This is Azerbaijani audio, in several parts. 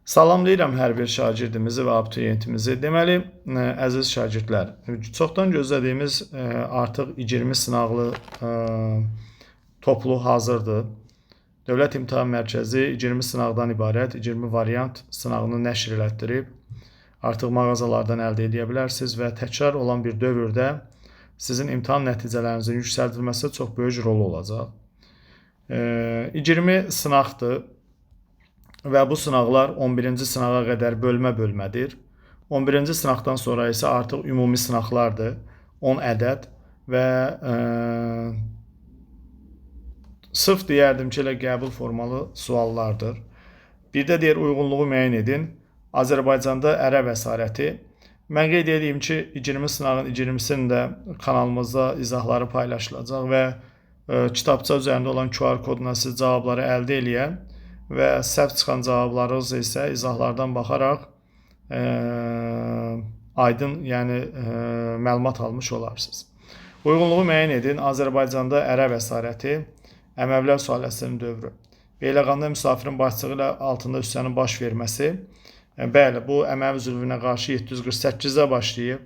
Salamlayıram hər bir şagirdimizi və abituriyentimizi. Deməli, əziz şagirdlər, çoxdan gözlədiyimiz artıq 20 sınaqlı toplu hazırdır. Dövlət İmtahan Mərkəzi 20 sınaqdan ibarət 20 variant sınağını nəşr elətdirib. Artıq mağazalardan əldə edə bilərsiniz və təkrar olan bir dövrdə sizin imtahan nəticələrinizin yüksəldilməsi çox böyük rolu olacaq. 20 sınaqdır. Və bu sınaqlar 11-ci sınağa qədər bölmə-bölmədir. 11-ci sınaqdan sonra isə artıq ümumi sınaqlardır. 10 ədəd və sırf deyərdim ki, elə qəbul formalı suallardır. Bir də deyir, uyğunluğu müəyyən edin. Azərbaycanda ərəb əsarəti. Mən qeyd edeyim ki, 20 sınağın 20-sinin də kanalımızda izahları paylaşılacaq və kitabça üzərində olan QR koduna siz cavabları əldə eləyən və səhv çıxan cavablarınız isə izahlardan baxaraq aydın, yəni məlumat almış olarsınız. Uyğunluğu müəyyən edin. Azərbaycanda ərəb əsarəti, Əməvilər sülaləsinin dövrü. Beyləqanda müsafirin başçılığı ilə altında üsyanın baş verməsi. Bəli, bu Əməvi zülmünə qarşı 748-də başlayıb.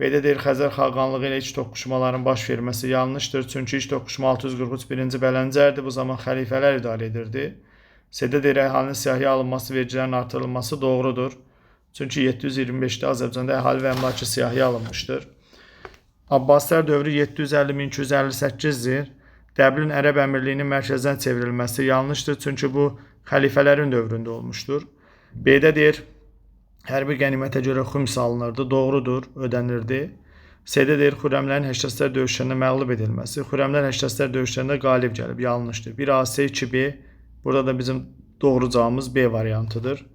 Belə deyir, Xəzər xaqanlığı ilə iç toqquşmaların baş verməsi yanlışdır. Çünki iç toqquşma 643-1-ci Bələncərdir. Bu zaman xəlifələr idarə edirdi. C-də deyir, əhalinin siyahıya alınması, vergilərin artırılması doğrudur. Çünki 725-də Azərbaycanda əhali və əmlakı siyahıya alınmışdır. Abbasilər dövrü 750-1258-dir. Dəbilin Ərəb Əmirliyinin mərkəzdən çevrilməsi yanlışdır. Çünki bu xəlifələrin dövründə olmuşdur. B-də deyir, hərbi qənimətə görə xüms alınırdı. Doğrudur, ödənirdi. C-də deyir, Xürrəmlərin Həştəslər döyüşlərində məğlub edilməsi. Xürrəmlər Həştəslər döyüşlərində qalib gəlib, yanlışdır. 1A, C, 2B. Burada da bizim doğru cavabımız B variantıdır.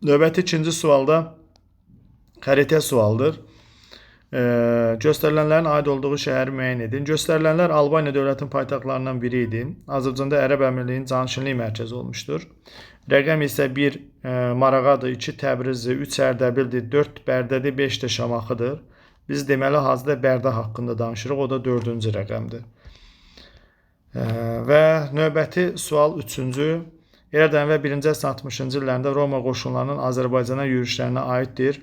Növbəti ikinci sualda xəritə sualdır. Göstərilənlərin aid olduğu şəhəri müəyyən edin. Göstərilənlər Albaniya dövlətin paytaxtlarından biri idi. Azərbaycanda Ərəb Əmirliyinin canişinlik mərkəzi olmuşdur. Rəqəm isə 1 Marağadır, 2 Təbrizdir, 3 Ərdəbildir, 4 Bərdədir, 5 də Şamaxıdır. Biz deməli hazırda Bərdə haqqında danışırıq, o da 4-cü rəqəmdir. Və növbəti sual 3-cü. Eradan və 1-ci əsrin 60-cı illərində Roma qoşunlarının Azərbaycana yürüşlərinə aiddir.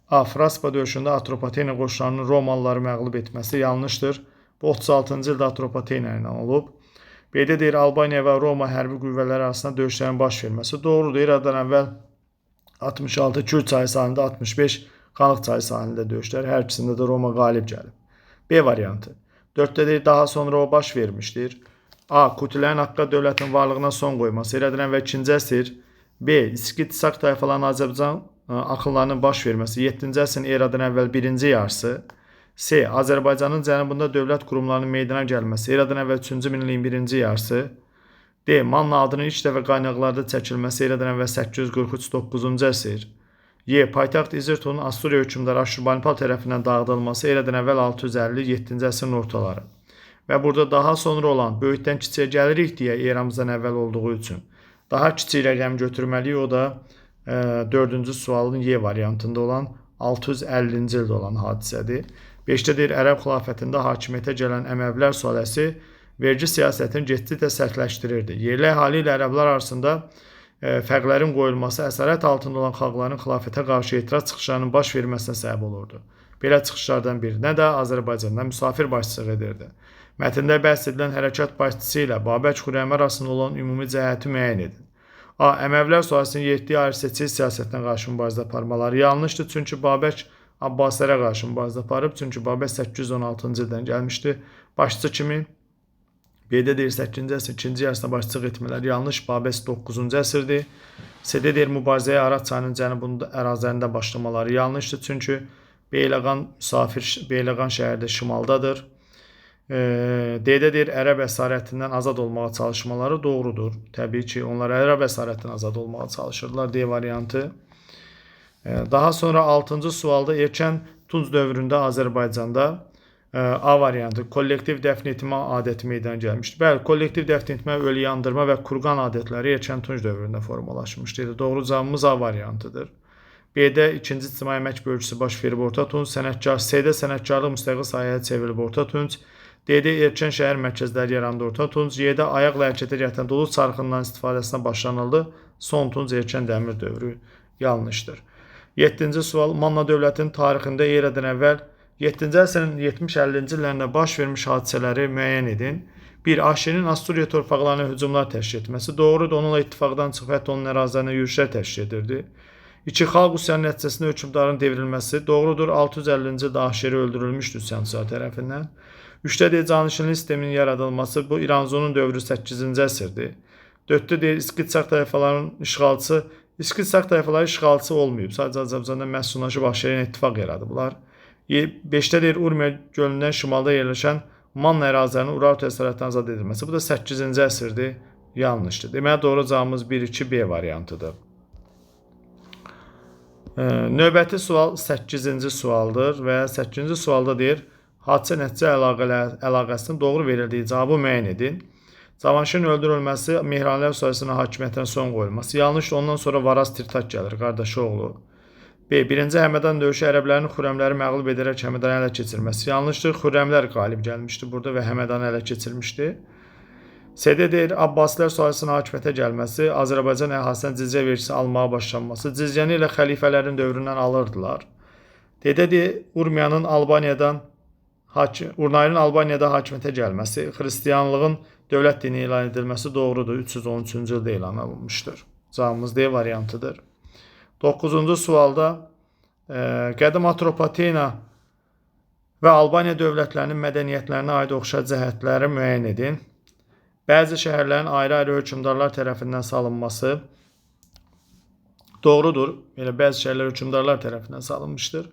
A. Fraspa döyüşündə Atropatena qoşunlarının Romalıları məğlub etməsi yanlışdır. Bu 36-cı ildə Atropatena ilə olub. B-də deyir, Albaniya və Roma hərbi qüvvələri arasında döyüşlərin baş verməsi doğrudur. Eradan əvvəl 66 Kür çayı sahilində, 65 Qanıq çayı sahilində döyüşlər. Hər ikisində də Roma qalib gəlib. B variantı. 4-də deyir, daha sonra o baş vermişdir. A. Kutilərin Haqqa dövlətin varlığına son qoyması. Eradan əvvəl 2-ci əsr. B. İskit Saq tayfalarının Azərbaycan axınlarının baş verməsi 7-ci əsrin eradan əvvəl 1-ci yarısı. C. Azərbaycanın cənubunda dövlət qurumlarının meydana gəlməsi eradan əvvəl 3-cü minilliyin 1-ci yarısı. D. Manna adının ilk dəfə qaynaqlarda çəkilməsi eradan əvvəl 843-9-cu əsr. Y. Paytaxt İzirtunun Assuriya hökmdarı Aşurbanipal tərəfindən dağıdılması eradan əvvəl 657-ci əsrin ortaları. Və burada daha sonra olan böyükdən kiçiyə gəlirik deyə eramızdan əvvəl olduğu üçün daha kiçik rəqəm götürməliyik, o da 4-cü sualın Y variantında olan 650-ci ildə olan hadisədir. 5-də deyir, Ərəb xilafətində hakimiyyətə gələn Əməvilər sülaləsi vergi siyasətini getdikcə sərtləşdirirdi. Yerli əhali ilə ərəblər arasında fərqlərin qoyulması əsarət altında olan xalqların xilafətə qarşı etiraz çıxışlarının baş verməsinə səbəb olurdu. Belə çıxışlardan birinə də Azərbaycanda müsafir başçılıq edirdi. Mətndə bəhs edilən hərəkat başçısı ilə Babək Xürrəmi arasında olan ümumi cəhəti müəyyən edin. A. Əməvilər sülaləsinin yetdiyi ayrı-seçilik siyasətinə qarşı mübarizə aparmaları yanlışdır. Çünki Babək Abbasilərə qarşı mübarizə aparıb. Çünki Babək 816-cı ildən gəlmişdi. Başçı kimi B-də deyir, 8-ci əsr 2-ci yarısında başçılıq etmələri yanlış. Babək 9-cu əsrdir. C-də deyir, mübarizəyə Araz çayının cənubunda ərazilərində başlamaları yanlışdır. Çünki Beyləqan şəhərdə şimaldadır. D-də deyir, Ərəb əsarətindən azad olmağa çalışmaları doğrudur. Təbii ki, onlar Ərəb əsarətindən azad olmağa çalışırlar. D variantı. Daha sonra 6-cı sualda erkən Tunc dövründə Azərbaycanda A variantı kollektiv dəfn etmə adəti meydana gəlmişdir. Bəli, kollektiv dəfn etmə, ölü yandırma və kurqan adətləri erkən Tunc dövründə formalaşmışdır. Doğru cavabımız A variantıdır. B-də ikinci ictimai əmək bölgüsü baş verib Orta Tunc, C-də sənətkarlıq müstəqil sahəyə çevrilib Orta Tunc. D-də erkən şəhər mərkəzləri yarandı orta tunc. Y-də ayaqla hərəkətə gətirən dolu çarxından istifadəsinə başlanıldı. Son tunc erkən dəmir dövrü yanlışdır. 7-ci sual Manna dövlətinin tarixində eradan əvvəl 7-ci əsrin 70-50-ci illərində baş vermiş hadisələri müəyyən edin. 1. Ahşerinin Asturiya torpaqlarına hücumlar təşkil etməsi. Doğrudur, onunla ittifaqdan çıxıb hətta onun ərazilərinə yürüşlər təşkil edirdi. 2. Xalq üsyanının nəticəsində hökmdarın devrilməsi. Doğrudur, 650-ci ildə Ahşeri öldürülmüşdü üsyançılar tərəfindən. 3-də deyir, canişinlik sisteminin yaradılması. Bu İranzunun dövrü 8-ci əsrdir. 4-də deyir, İskitsak tayfalarının işğalçısı. İskitsak tayfaları işğalçı olmayıb. Sadəcə Azərbaycanda məskunlaşıb Ahşeri ilə ittifaq yaradıblar. 5-də deyir, Urmiya gölündən şimalda yerləşən Manna ərazilərinin Urartu əsarətdən azad edilməsi. Bu da 8-ci əsrdir. Yanlışdır. Deməli, doğru cavabımız 1-2-B variantıdır. Növbəti sual 8-ci sualdır və 8-ci sualda deyir, hadisə nəticə əlaqəsinin doğru verildiyi cavabı müəyyən edin. Cavanşirin öldürülməsi, Mehranilər sülaləsinin hakimiyyətinə son qoyulması. Yanlışdır, ondan sonra Varaz Tirtak gəlir, qardaşı oğlu. B. 1-ci Həmədan döyüşü ərəblərin Xürrəmləri məğlub edərək Həmədanı ələ keçirməsi. Yanlışdır, Xürrəmlər qalib gəlmişdi burada və Həmədanı ələ keçirmişdi. C-də deyir, Abbasilər sülaləsinin hakimiyyətə gəlməsi, Azərbaycan əhalisindən cizyə vergisi almağa başlanması. Cizyəni ilə xəlifələrin dövründən alırdılar. D-də deyir, Urmiyanın Urnayın Albaniyada hakimiyyətə gəlməsi, Xristiyanlığın dövlət dini elan edilməsi doğrudur. 313-cü ildə elan olunmuşdur. Cavabımız D variantıdır. 9-cu sualda qədim Atropatena və Albaniya dövlətlərinin mədəniyyətlərinə aid oxşar cəhətləri müəyyən edin. Bəzi şəhərlərin ayrı-ayrı hökmdarlar tərəfindən salınması doğrudur. Elə bəzi şəhərlər hökmdarlar tərəfindən salınmışdır.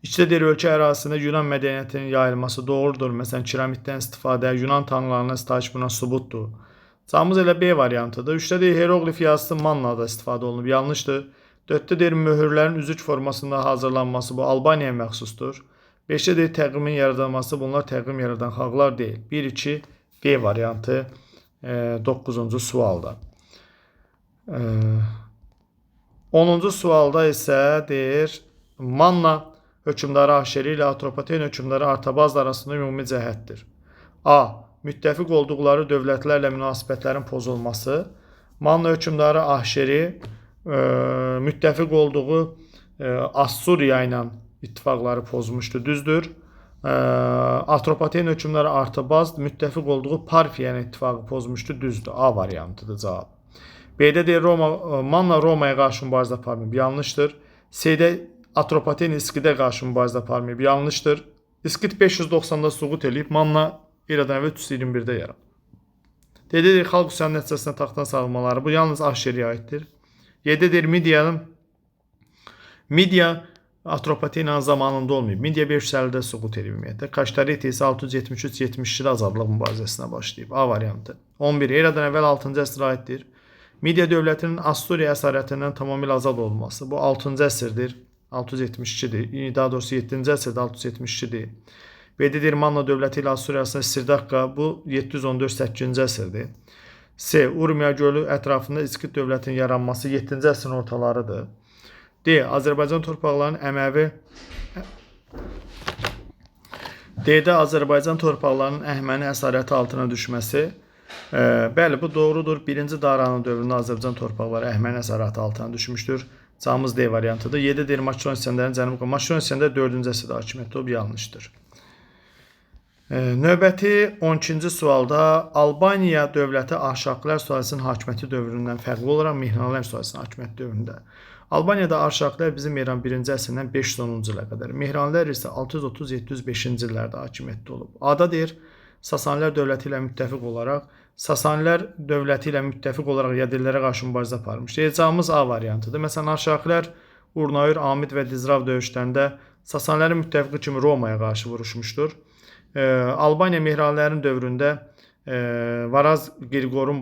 2-də deyir, ölkə ərazisində Yunan mədəniyyətinin yayılması doğrudur. Məsələn, kiramiddən istifadə, Yunan tanrılarına sitayiş buna sübutdur. Cavabımız elə B variantıdır. 3-də deyir, hieroqlif yazısı Mannada istifadə olunub. Yanlışdır. 4-də deyir, möhürlərin üzük formasında hazırlanması bu Albaniyaya məxsusdur. 5-də deyir, təqvimin yaradılması, bunlar təqvim yaradan xalqlar deyil. 1-2 B variantı 9-cu sualda. 10-cu sualda isə deyir, Manna hökmdarı Ahşeri ilə Atropatena hökmdarı Artabazla arasında ümumi cəhətdir. A. Müttəfiq olduqları dövlətlərlə münasibətlərin pozulması. Manna hökmdarı Ahşeri müttəfiq olduğu Assuriya ilə ittifaqları pozmuşdu, düzdür. Atropatena hökmdarı Artabaz müttəfiq olduğu Parfiya ilə ittifaqı pozmuşdu, düzdür. A variantıdır cavab. B-də deyir, Manna Romaya qarşı mübarizə aparmayıb, yanlışdır. C-də Atropatena İskidə qarşı mübarizə aparmayıb, yanlışdır. İskit 590-da süqut eləyib, Manna eradan əvvəl 321-də yaranıb. D-də deyir, xalq üsyanının nəticəsində taxtdan salınmaları, bu yalnız Ahşeriyə aiddir. 7-də deyir, Midiya Atropatenanın zamanında olmayıb. Midiya 550-də süqut edib ümumiyyətlə. Kaştariti isə 673-72-də azadlıq mübarizəsinə başlayıb. A variantı. 11. Eradan əvvəl 6-cı əsrə aiddir. Midiya dövlətinin Asturiya əsarətindən tamamilə azad olması. Bu 6-cı əsrdir. 672-dir. Daha doğrusu 7-ci əsrdə 672-dir. B-də deyir, Manna dövləti ilə Asturiya arasında Sirdaqqa. Bu 714-8-ci əsrdir. C. Urmiya gölü ətrafında İskit dövlətinin yaranması 7-ci əsrin ortalarıdır. D. Azərbaycan torpaqlarının Azərbaycan torpaqlarının Əhəməni əsarəti altına düşməsi. Bəli, bu doğrudur. 1-ci Daranın dövründə Azərbaycan torpaqları Əhəməni əsarəti altına düşmüşdür. Cavabımız D variantıdır. 7 deyir, Makedon İsgəndərin Cənubi Makedon İsgəndər 4-cü əsrdə hakimiyyətdə olub, yanlışdır. Növbəti 12-ci sualda Albaniya dövləti Arşakilər sülaləsinin hakimiyyəti dövründən fərqli olaraq Mehranilər sülaləsinin hakimiyyəti dövründə. Albaniyada Arşakilər bizim Mehran 1-ci əsrdən 510-cu ilə qədər. Mehranilər isə 630-705-ci illərdə hakimiyyətdə olub. A-da deyir, Sasanilər dövləti ilə müttəfiq olaraq Yadellərə qarşı mübarizə aparmış. Cavabımız A variantıdır. Məsələn, Arşakilər Urnayır, Amid və Dizrav döyüşlərində Sasanlərin müttəfiqi kimi Romaya qarşı vuruşmuşdur. Albaniya Mehranlərin dövründə Varaz Qirqorun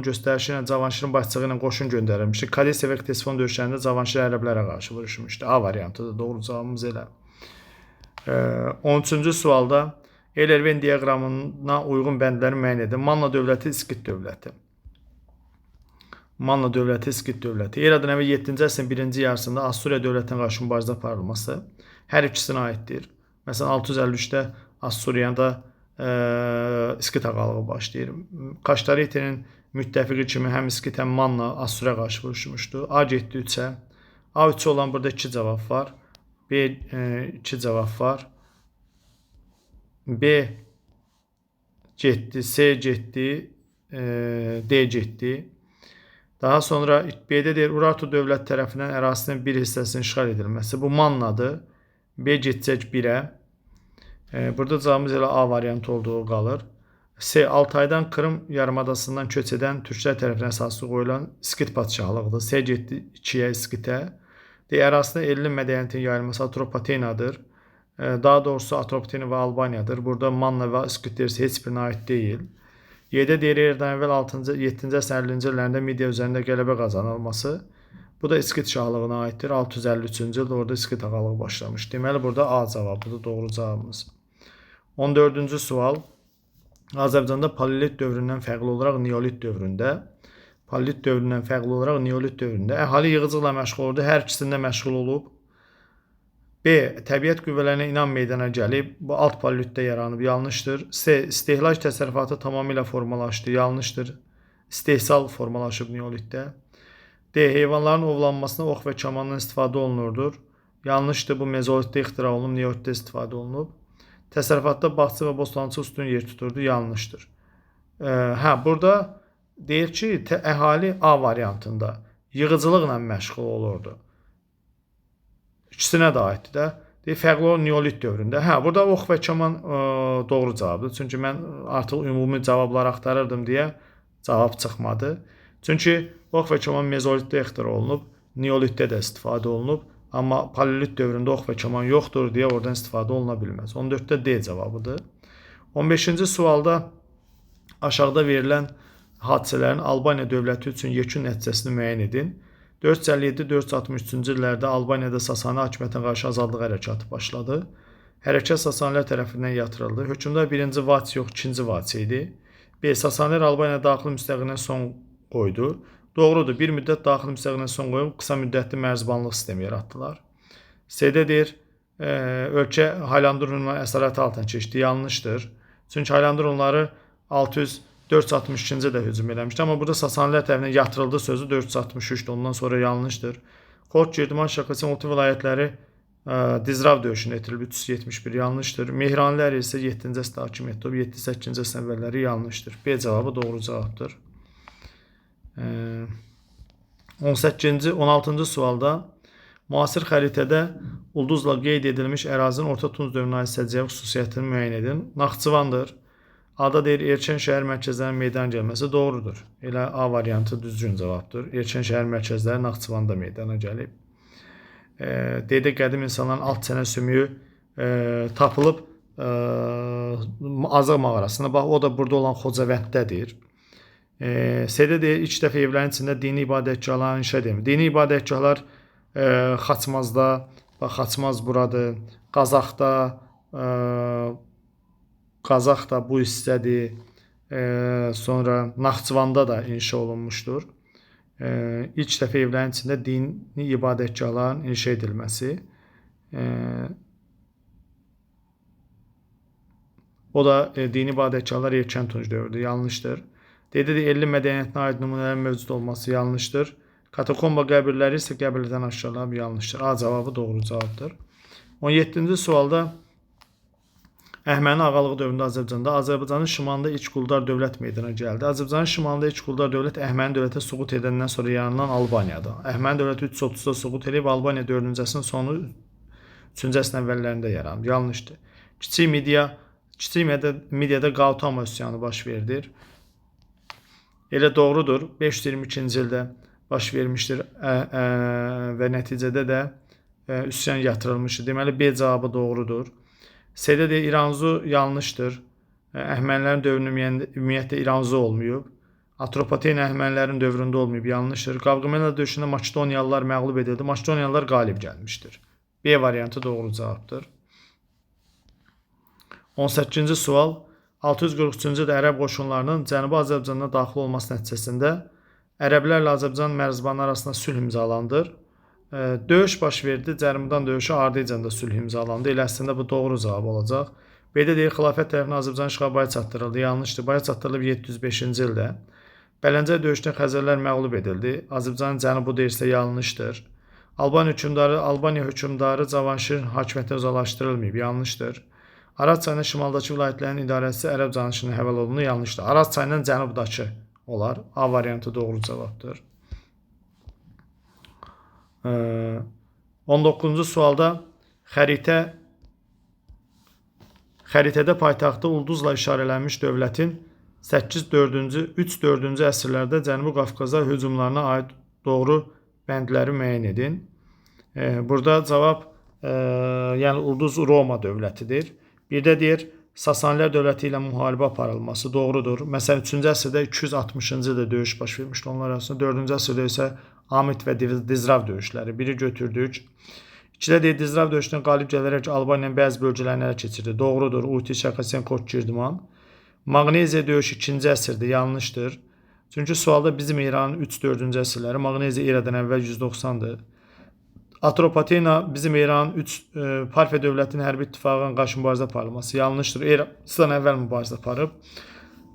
göstərişi ilə Cavanşirin başçılığı ilə qoşun göndərilmişdi. Kalesiya və Ktesifon döyüşlərində Cavanşir ərəblərə qarşı vuruşmuşdu. A variantıdır. Doğru cavabımız elə. 13-cü sualda Eyler-Venn diaqramına uyğun bəndləri müəyyən edin. Manna dövləti İskit dövləti. Manna dövləti İskit dövləti. Eradan əvvəl 7-ci əsrin 1-ci yarısında Asturiya dövlətinə qarşı mübarizə aparılması hər ikisinə aiddir. Məsələn, 653-də Assuriyanda İskit ağalığı başlayır. Kaştaritenin müttəfiqi kimi həm İskit həm Manna Assuriya qarşı vuruşmuşdu. A getdi 3-ə. A3 olan burada 2 cavab var. B 2 cavab var. B getdi, C getdi, D getdi. Daha sonra B'də deyir, Urartu dövlət tərəfindən ərazisinin bir hissəsinin işğal edilməsi. Bu Mannadır. B getcək 1-ə. Burada cavabımız elə A variantı olduğu qalır. C. Altaydan Krım yarımadasından köç edən türklər tərəfindən əsaslı qoyulan İskit padşahlığıdır. C getdi 2-yə İskitə. D. Ərazisində elli mədəniyyətin yayılması Atropatenadır. Daha doğrusu Atropatena və Albaniyadır. Burada Manna və İskit heç birinə aid deyil. Y-də deyir, yerdən əvvəl 7-ci əsrin 50-ci illərində Midiya üzərində qələbə qazanılması. Bu da İskit şahlığına aiddir. 653-cü ildə orada İskit ağalığı başlamış. Deməli, burada A cavabıdır, doğru cavabımız. 14-cü sual. Azərbaycanda Paleolit dövründən fərqli olaraq Neolit dövründə əhali yığıcılıqla məşğul oldu. Hər ikisində məşğul olub. B. Təbiət qüvvələrinə inam meydana gəlib. Bu alt paleolitdə yaranıb. Yanlışdır. C. İstehlak təsərrüfatı tamamilə formalaşdı. Yanlışdır. İstehsal formalaşıb Neolitdə. D. Heyvanların ovlanmasına ox və kamandan istifadə olunurdur. Yanlışdır. Bu mezolitdə ixtira olunub, Neolitdə istifadə olunub. Təsərrüfatda bağça və bostançı üstün yer tuturdu. Yanlışdır. Burada deyir ki, əhali A variantında yığıcılıqla məşğul olurdu. İkisinə də aiddir də. Deyir, fərqli olan Neolit dövründə. Burada ox və kaman doğru cavabdır. Çünki mən artıq ümumi cavablar axtarırdım deyə cavab çıxmadı. Çünki ox və kaman mezolitdə ixtira olunub, Neolitdə də istifadə olunub. Amma Paleolit dövründə ox və kaman yoxdur deyə oradan istifadə oluna bilməz. 14-də D cavabıdır. 15-ci sualda aşağıda verilən hadisələrin Albaniya dövləti üçün yekun nəticəsini müəyyən edin. 457-463-cü illərdə Albaniyada Sasani hakimiyyətinə qarşı azadlıq hərəkatı başladı. Hərəkat Sasanilər tərəfindən yatırıldı. Hökmdar 1-ci Vaçi yox, 2-ci Vaçi idi. B. Sasanilər Albaniyada daxili müstəqilliyə son qoydu. Doğrudur, bir müddət daxili müstəqilliyə son qoyub qısa müddətli mərzbanlıq sistemi yaratdılar. C-də deyir, ölkə Haylandur Hunların əsarəti altına keçdi. Yanlışdır. Çünki Haylandur Hunları 462-ci də hücum eləmişdi. Amma burada Sasanilər tərəfindən yatırıldı sözü 463-dür. Ondan sonra yanlışdır. Kod Girdiman Şəxəsi Multi vilayətləri Dizrav döyüşünə etirilib 371 yanlışdır. Mehranilər isə 7-ci əsrdə hakimiyyətdə olub 7-8-ci əsr əvvəlləri yanlışdır. B cavabı doğru cavabdır. 16-cı sualda müasir xəritədə ulduzla qeyd edilmiş ərazinin Orta Tunc dövrünə aid səciyyəvi xüsusiyyətini müəyyən edin. Naxçıvandır. A-da deyir, Erçən şəhər mərkəzlərinin meydana gəlməsi doğrudur. Elə A variantı düzgün cavabdır. Erçən şəhər mərkəzləri Naxçıvanda meydana gəlib. D-də qədim insanların alt çənə sümüyü tapılıb Azıq mağarasında. Bax, o da burada olan Xocavənddədir. C-də deyir, ilk dəfə evlərin içində dini ibadətgahların inşa edilmir. Dini ibadətgahlar Xaçmazda, bax, Xaçmaz buradır. Qazax da bu hissədir. Sonra Naxçıvanda da inşa olunmuşdur. İlk dəfə evlərin içində dini ibadətgahların inşa edilməsi. O da dini ibadətgahlar erkən tunc dövrüdür. Yanlışdır. D-də də elli mədəniyyətinə aid nümunələrin mövcud olması yanlışdır. Katakomba qəbirləri isə qəbirlərdən aşağılanıb yanlışdır. A cavabı doğru cavabdır. 17-ci sualda Əhəməni ağalığı dövründə Azərbaycanın şimalında ilk quldar dövlət meydana gəldi. Azərbaycanın şimalında ilk quldar dövlət Əhəməni dövlətə süqut edəndən sonra yaranan Albaniyadır. Əhəməni dövləti 330-da süqut edib, Albaniya 4-cü əsrin sonu 3-cü əsrin əvvəllərində yaranıb. Yanlışdır. Kiçik Midiyada Qautama üsyanı baş verdir. Elə doğrudur. 522-ci ildə baş vermişdir və nəticədə də üsyan yatırılmışdır. Deməli, B cavabı doğrudur. C-də deyir, İranzu yanlışdır. Əhəmənilərin dövründə ümumiyyətlə İranzu olmayıb. Atropatena Əhəmənilərin dövründə olmayıb. Yanlışdır. Qavqamela döyüşündə Makedoniyalılar məğlub edildi. Makedoniyalılar qalib gəlmişdir. B variantı doğru cavabdır. 18-ci sual. 643-cü ildə ərəb qoşunlarının Cənubi Azərbaycana daxil olması nəticəsində ərəblərlə Azərbaycan mərzbanı arasında sülh imzalandır. Döyüş baş verdi. Cərmudan döyüşü ardıcında sülh imzalandı. Elə əslində bu doğru cavab olacaq. B-də deyir, xilafət tərəfindən Azərbaycan işğal Baya çatdırıldı. Yanlışdır. Baya çatdırılıb 705-ci ildə. Bələncə döyüşdə Xəzərlər məğlub edildi. Azərbaycanın cənubu deyirsə yanlışdır. Albaniya hökmdarı Cavanşirin hakimiyyəti uzaqlaşdırılmayıb. Yanlışdır. Araz çayının şimaldakı vilayətlərin idarəçisi ərəb canişinə həvalə olundu. Yanlışdır. Araz çayının cənubdakı olar. A variantı doğru cavabdır. 19-cu sualda xəritədə paytaxtı ulduzla işarələnmiş dövlətin 3-4-cü əsrlərdə Cənubi Qafqaza hücumlarına aid doğru bəndləri müəyyən edin. Burada cavab yəni ulduz Roma dövlətidir. Bir də deyir, Sasanilər dövləti ilə müharibə aparılması doğrudur. Məsələn, 3-cü əsrdə 260-cı ildə döyüş baş vermişdi onlar arasında. 4-cü əsrdə isə Amit və Dizrav döyüşləri. Biri götürdük. 2-də deyir, Dizrav döyüşünə qalib gələrək Albaniyanın bəzi bölgələrini ələ keçirdi. Doğrudur. Uti, Şəxəsən, Koç-Girdiman. Maqneziya döyüşü 2-ci əsrdə. Yanlışdır. Çünki sualda bizim İranın 3-4-cü əsrləri. Maqneziya eradan əvvəl 190-dır. Atropatena bizim İranın Parfiya dövlətinin hərbi ittifaqının qarşı mübarizə aparılması. Yanlışdır. İrandan əvvəl mübarizə aparıb.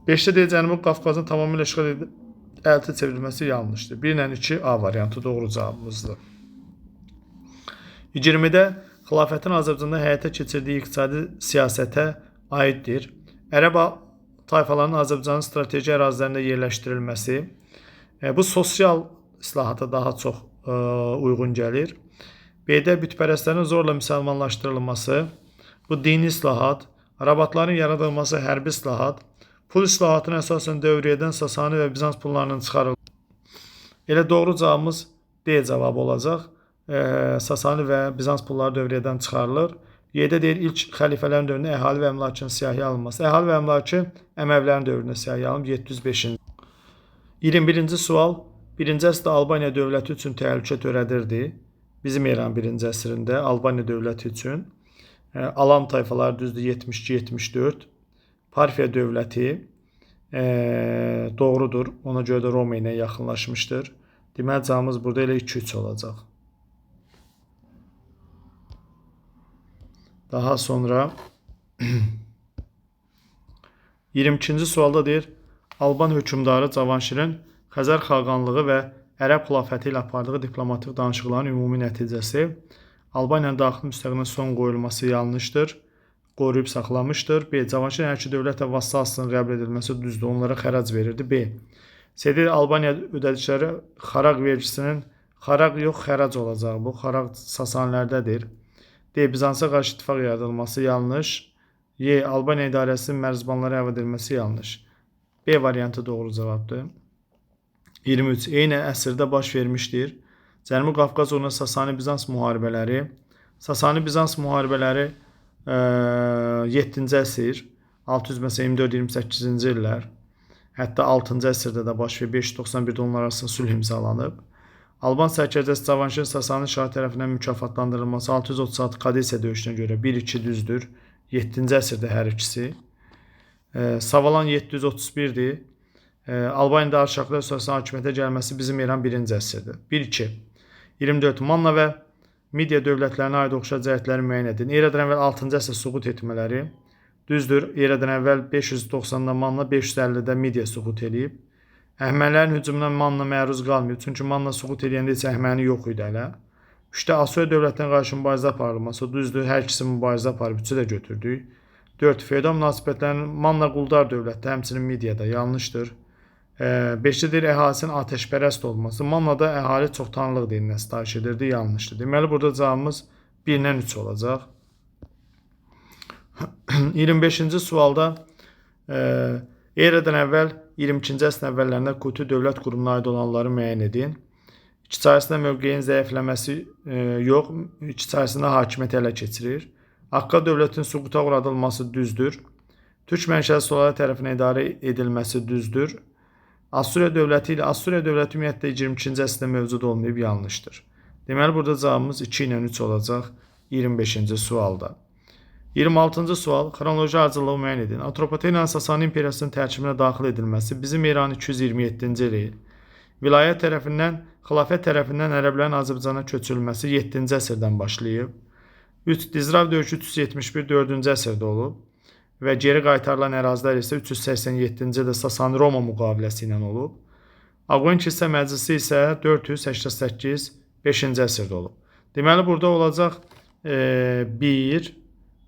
5-də deyir, Cənubi Qafqazın tamamilə işğal edilib əldə çevrilməsi yanlışdır. 1 ilə 2 A variantı doğru cavabımızdır. 20-də xilafətin Azərbaycanda həyata keçirdiyi iqtisadi siyasətə aiddir. Ərəb tayfalarının Azərbaycanın strateji ərazilərində yerləşdirilməsi. Bu sosial islahata daha çox uyğun gəlir. B-də bütpərəstlərin zorla müsəlmanlaşdırılması, bu dini islahat, rabatların yaradılması hərbi islahat, pul islahatına əsasən dövriyyədən Sasani və Bizans pullarının çıxarılması. Elə doğru cavabımız D cavabı olacaq. Sasani və Bizans pulları dövriyyədən çıxarılır. Y-də deyir, ilk xəlifələrin dövründə əhali və əmlakın siyahıya alınması. Əhali və əmlakı Əməvlərin dövründə siyahıya alınıb 705-ci. 21-ci sual. 1-ci əsrdə Albaniya dövləti üçün təhlükə törədirdi. Bizim İran 1-ci əsrində Albaniya dövləti üçün. Alan tayfaları düzdür 72-74. Parfiya dövləti doğrudur. Ona görə də Roma ilə yaxınlaşmışdır. Deməli, cavabımız burada elə 2-3 olacaq. Daha sonra 22-ci sualda deyir, Alban hökmdarı Cavanşirin Xəzər xaqanlığı və Ərəb xilafəti ilə apardığı diplomatik danışıqların ümumi nəticəsi Albaniyanın daxili müstəqilliğinə son qoyulması yanlışdır. Qoruyub saxlamışdır. B. Cavanşir hər iki dövlətlə vassalsının qəbul edilməsi düzdür. Onlara xərac verirdi. B. C. Albaniya ödədikləri xaraq vergisinin xaraq yox, xərac olacaq. Bu xaraq Sasanlərdədir. D. Bizansa qarşı ittifaq yaradılması yanlış. Y. Albaniya idarəsinin mərzbanlara əvəd edilməsi yanlış. B variantı doğru cavabdır. 23. Eyni əsrdə baş vermişdir. Cənubi Qafqaz uğruna Sasani-Bizans müharibələri. Sasani-Bizans müharibələri 7-ci əsr, 624-28-ci illər, hətta 6-cı əsrdə də baş verib, 591-də onlar arasında sülh imzalanıb. Alban sərkərdəsi Cavanşirin Sasani şahı tərəfindən mükafatlandırılması 636 Kadesiya döyüşünə görə 1-2 düzdür. 7-ci əsrdə hər ikisi. Savalan 731-dir. Albaniyada Arşaklar Sasani hakimiyyətə gəlməsi bizim İran 1-ci əsrdir. 1-2. 24. Manna və Midiya dövlətlərinə aid oxşar cəhətləri müəyyən edin. Eradan əvvəl 6-cı əsr süqut etmələri düzdür. Eradan əvvəl 590-da Manna, 550-də Midiya süqut edib. Əhəmənilərin hücumuna Manna məruz qalmayıb. Çünki Manna süqut edəndə isə Əhəməni yox idi hələ. 3-də Asur dövlətinə qarşı mübarizə aparılması düzdür. Hər ikisi mübarizə aparıb, 3-ü də götürdük. 4. Feodal münasibətlərin Manna quldar dövlətdə, həmçinin Midiyada yanlışdır. 5-dir əhalisinin ateşpərəst olması. Mannada əhali çoxtanlıq dininə sitayiş edirdi, yanlışdır. Deməli, burada cavabımız 1-dən 3 olacaq. 25-ci sualda eradan əvvəl 22-ci əsrin əvvəllərində Kuti dövlət qurumuna aid olanları müəyyən edin. İçərisində mövqeyin zəifləməsi yox, içərisində hakimiyyət ələ keçirir. Akka dövlətin süquta uğradılması düzdür. Türk mənşəli sulları tərəfindən idarə edilməsi düzdür. Assuriya dövləti ilə Assuriya dövləti ümumiyyətlə 22-ci əsrdə mövcud olmayıb, yanlışdır. Deməli, burada cavabımız 2 ilə 3 olacaq 25-ci sualda. 26-cı sual, xronoloji ardıcıllığı müəyyən edin. Atropatenanın Sasani imperiyasının tərkibinə daxil edilməsi bizim İran 227-ci il. Vilayət tərəfindən, xilafət tərəfindən ərəblərin Azərbaycana köçürülməsi 7-ci əsrdən başlayıb. 3. Dizrav döyüşü 371 4-cü əsrdə olub. və geri qaytarılan ərazilər isə 387-ci ildə Sasani-Roma müqaviləsi ilə olub. Ağoin Kilsə Məclisi isə 488 5-ci əsrdə olub. Deməli, burada olacaq 1,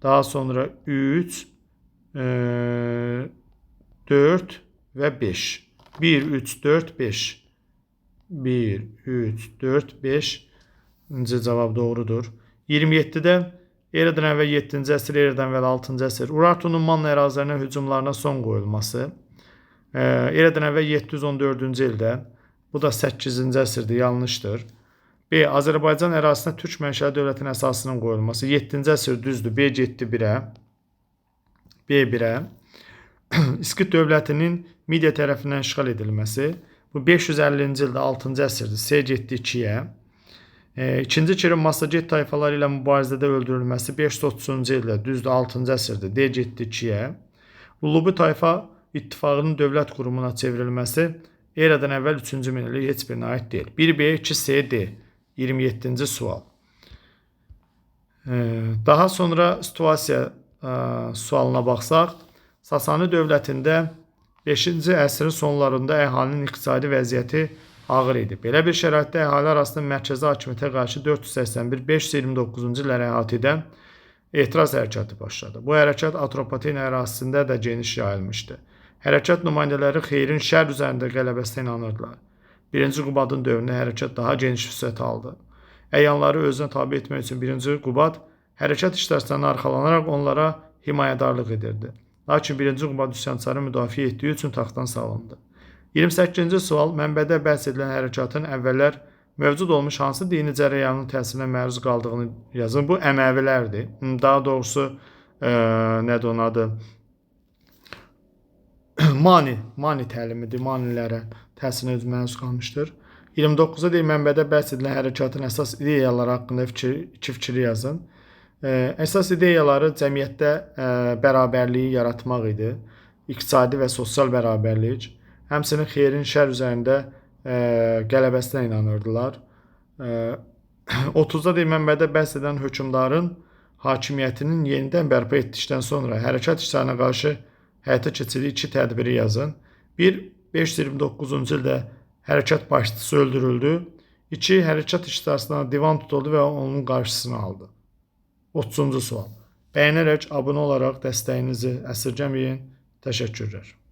daha sonra 3, 4 və 5. 1, 3, 4, 5. 1, 3, 4, 5. Cavab doğrudur. 27-də Eradan əvvəl 7-ci əsr, Eradan əvvəl 6-cı əsr. Urartunun Manna ərazilərinə hücumlarına son qoyulması. Eradan əvvəl 714-cü ildə. Bu da 8-ci əsrdir, yanlışdır. B. Azərbaycan ərazisinə türk mənşəli dövlətin əsasının qoyulması. 7-ci əsr düzdür. B getdi 1-ə. B 1-ə. İskit dövlətinin Midiya tərəfindən işğal edilməsi. Bu 550-ci ildə 6-cı əsrdir. C getdi 2-yə. İkinci Kirin Massaget tayfaları ilə mübarizədə öldürülməsi 530-cu ildə düzdür 6-cı əsrdir. D getdi 2-yə. Ulubi tayfa ittifaqının dövlət qurumuna çevrilməsi Eradan əvvəl 3-cü minillik heç birinə aid deyil. 1B, 2C, D. 27-ci sual. Daha sonra situasiya sualına baxsaq, Sasani dövlətində 5-ci əsrin sonlarında əhalinin iqtisadi vəziyyəti ağır idi. Belə bir şəraitdə əhali arasında mərkəzi hakimiyyətə qarşı 481-529-cu illəri əhatə edən etiraz hərəkatı başladı. Bu hərəkat Atropatena ərazisində də geniş yayılmışdı. Hərəkat nümayəndələri xeyrin şər üzərində qələbəsinə inanırdılar. 1-ci Qubadın dövründə hərəkat daha geniş vüsət aldı. Əyanları özünə tabi etmək üçün 1-ci Qubad hərəkat iştirakçılarına arxalanaraq onlara himayədarlıq edirdi. Lakin 1-ci Qubad üsyançıları müdafiə etdiyi üçün taxtdan salındı. 28-ci sual. Mənbədə bəhs edilən hərəkatın əvvəllər mövcud olmuş hansı dini cərəyanın təsirinə məruz qaldığını yazın. Bu Əməvilərdir. Daha doğrusu nədir onun adı? Mani təlimidir. Manilərə təsirinə məruz qalmışdır. 29-da deyil, mənbədə bəhs edilən hərəkatın əsas ideyaları haqqında iki fikri yazın. Əsas ideyaları cəmiyyətdə bərabərliyi yaratmaq idi. İqtisadi və sosial bərabərlik. Həmçinin xeyrin şər üzərində qələbəsinə inanırdılar. 30-da deyil, mənbədə bəhs edən hökmdarın hakimiyyətinin yenidən bərpa etdikdən sonra hərəkat işçilərinə qarşı həyata keçirdiyi 2 tədbiri yazın. 1. 529-cu ildə hərəkat başçısı öldürüldü. 2. Hərəkat işçilərinə divan tutuldu və onun qarşısını aldı. 30-cu sual. Bəyənərək, abunə olaraq dəstəyinizi əsirgəməyin. Təşəkkürlər.